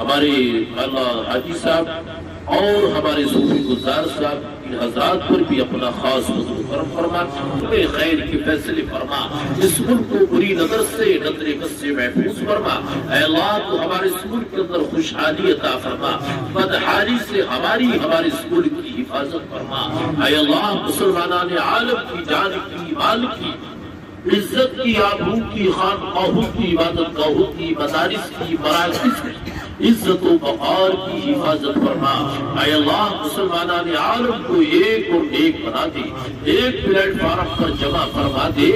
ہمارے اللہ حاجی صاحب اور ہمارے صوفی گلزار صاحب ان حضرات پر بھی اپنا خاص فضل و کرم فرما، انہیں خیر کے فیصلے فرما، اس ملک کو بری نظر سے نظر بد سے محفوظ فرما۔ اے اللہ تو ہمارے اس ملک کے اندر خوشحالی عطا فرما، بدحالی سے ہمارے اس ملک کی حفاظت فرما۔ اے اللہ مسلمانان عالم کی جان کی، مال کی، عزت کی، آبرو کی، خانقاہوں کی، عبادت گاہوں کی، مدارس کی، مراکز کی عزت و وقار کی حفاظت فرما۔ اے اللہ مسلمانان عالم کو ایک اور ایک بنا دے، ایک پلیٹ فارم پر جمع فرما دے،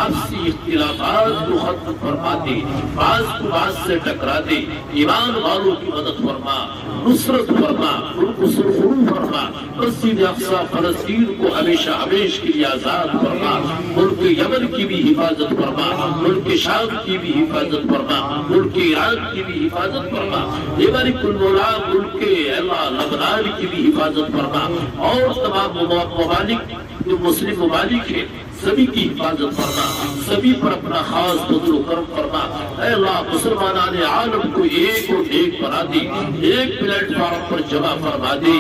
آپسی اختلافات کو ختم فرما دے، بعض کو بعض سے ٹکرا دے، ایمان والوں کی مدد فرما، نصرت فرما، ان کو سرخرو فرما، مسجد اقصی فلسطین کو ہمیشہ ہمیش کے لیے آزاد فرما، ملک یمن کی بھی حفاظت فرما، ملک شام کی بھی حفاظت فرما، ملک ایران کی بھی حفاظت فرما، یہ مالک المولا ملک اللہ لبنان کی بھی حفاظت فرما، اور تمام ممالک جو مسلم ممالک ہیں سبھی کی حفاظت فرما، سبھی پر اپنا خاص فضل و کرم فرما۔ اے اللہ مسلمانان عالم کو ایک اور ایک بنا دے، ایک پلیٹ فارم پر جمع فرما دے،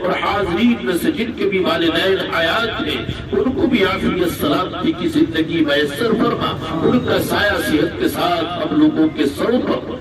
اور حاضرین میں سے جن کے بھی والدین حیات ہیں ان کو بھی عافیت سلامتی کی زندگی میسر فرما، ان کا سایہ صحت کے ساتھ ہم لوگوں کے سروں پر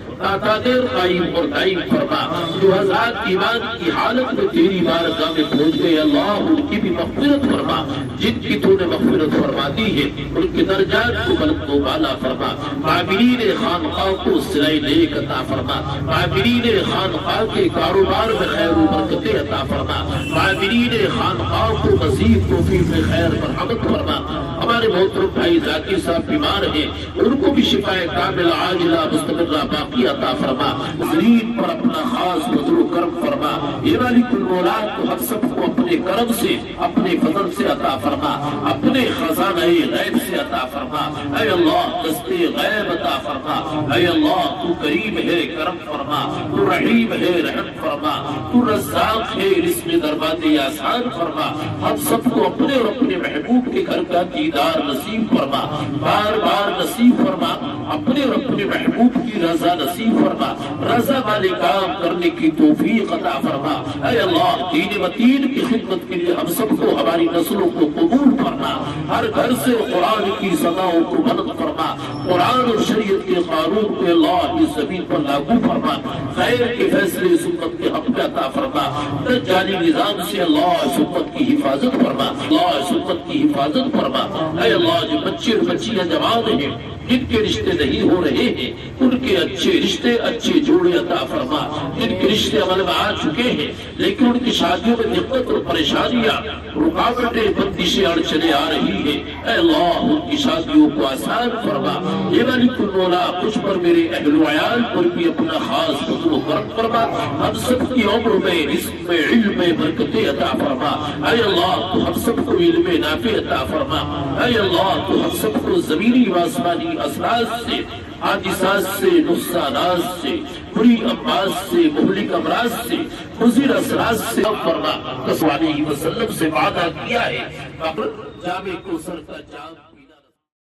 دیر قائم اور دائم فرما۔ جو حضرات ایمان کی حالت میں تیری بارگاہ میں پہنچ گئے اللہ ان کی بھی مغفرت فرما، جن کی تو نے مغفرت فرما دی ہے ان کے درجات کو بلند و بالا فرما، عاملین خانقاہ کو صلہ نیک عطا فرما، عاملین خانقاہ کے کاروبار میں خیر و برکتیں عطا فرما، عاملین خانقاہ کو مزید توفیق میں خیر مرحمت فرما۔ ہمارے محترم بھائی ذاکر صاحب بیمار ہیں ان کو بھی شفاء کامل عاجلہ مستمرہ باقی عطا فرما، زمین پر اپنا خاص فضل و کرم فرما۔ یہ مالک المولا کو ہم سب کو اپنے کرم سے، اپنے فضل سے عطا فرما، اپنے خزانہ غیب سے عطا فرما۔ اے اللہ دستے غیب عطا فرما، اے اللہ تو کریم ہے کرم فرما، تو رحیم ہے رحم فرما، تو رزاق ہے رزق دروازے آسان فرما۔ ہم سب کو اپنے اور اپنے محبوب کے گھر کا دیدار نصیب فرما، بار بار نصیب فرما، اپنے اور اپنے محبوب کی رضا نصیب فرما، رضا والے کام کرنے کی توفیق عطا فرما۔ اے اللہ دین متین کی خدمت کے لیے ہم سب کو، ہماری نسلوں کو قبول فرما، ہر گھر سے قرآن کی سزاؤں کو بلند فرما، قرآن اور شریعت کے قانون کو اللہ اس زمین پر لاگو فرما، خیر کے فیصلے سنت کے حق میں عطا فرما، دجالی نظام سے اللہ سنت کی حفاظت فرما، اللہ سنت کی حفاظت فرما۔ اے اللہ جو بچے اور بچیاں جوان ہیں جن کے رشتے نہیں ہو رہے ہیں ان کے اچھے رشتے، اچھے جوڑے عطا فرما، جن کے رشتے عمل میں آ چکے ہیں لیکن ان کی شادیوں میں دقت اور پریشانیاں، رکاوٹیں، بندشیں، اڑچنیں آ رہی ہیں، اے اللہ ان کی شادیوں کو آسان فرما۔ یہ مالک المولا کچھ پر میرے اہل و عیال پر بھی اپنا خاص فضل و کرم فرما، ہم سب کی عمر میں، رزق میں، علم میں برکتیں عطا فرما۔ اے اللہ تو ہم سب کو علم نافع عطا فرما، اے اللہ تو ہم سب کو زمینی و آسمانی اثرات سے، حادثات سے، نقصانات سے، بری امراض سے، مہلک امراض سے، مضر اثرات سے فرما۔ صلی اللہ علیہ وسلم سے وعدہ کیا ہے جامع کوثر کا جام